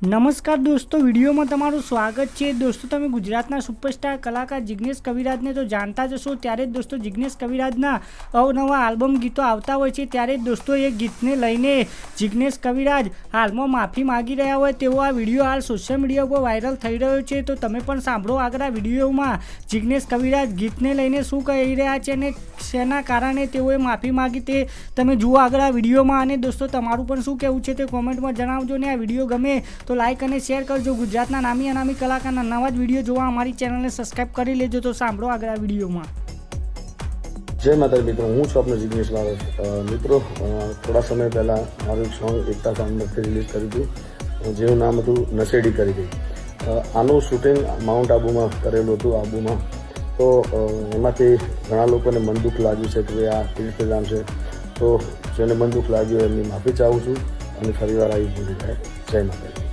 નમસ્કાર દોસ્તો, વિડીયોમાં તમારું સ્વાગત છે। દોસ્તો, તમે ગુજરાતના સુપરસ્ટાર કલાકાર જિગ્નેશ કવિરાજને તો જાણતા જ હશો। ત્યારે દોસ્તો જિગ્નેશ કવિરાજના અવનવા આલ્બમ ગીતો આવતા હોય છે। ત્યારે દોસ્તો એ ગીતને લઈને જિગ્નેશ કવિરાજ હાલમાં માફી માગી રહ્યા હોય તેવો આ વિડીયો હાલ સોશિયલ મીડિયા ઉપર વાયરલ થઈ રહ્યો છે। તો તમે પણ સાંભળો આગળ આ વિડીયોમાં જિગ્નેશ કવિરાજ ગીતને લઈને શું કહી રહ્યા છે અને શેના કારણે તેઓએ માફી માગી તે તમે જુઓ આગળ આ વિડીયોમાં। અને દોસ્તો તમારું પણ શું કહેવું છે તે કોમેન્ટમાં જણાવજો ને આ વિડીયો ગમે તો લાઈક અને શેર કરજો। ગુજરાતના નામી અનામી કલાકારના નવા જ વિડીયો જોવા અમારી ચેનલને સબસ્ક્રાઇબ કરી લેજો। તો સાંભળો આગળ આ વિડીયોમાં। જય માતા મિત્રો, હું છું આપનો જિગ્નેશ બારોટ। મિત્રો, થોડા સમય પહેલાં મારું એક સોંગ એકતા સાઉન્ડથી રિલીઝ કર્યું હતું, જેનું નામ હતું નશેડી કરી ગઈ। આનું શૂટિંગ માઉન્ટ આબુમાં કરેલું હતું, આબુમાં। તો એમાંથી ઘણા લોકોને મન દુઃખ લાગ્યું છે કે આ તીર્થધામ છે, તો જેને મન દુઃખ લાગ્યું એમની માફી ચાહું છું અને ફરીવાર આવી ભૂલી જાય। જય માતા।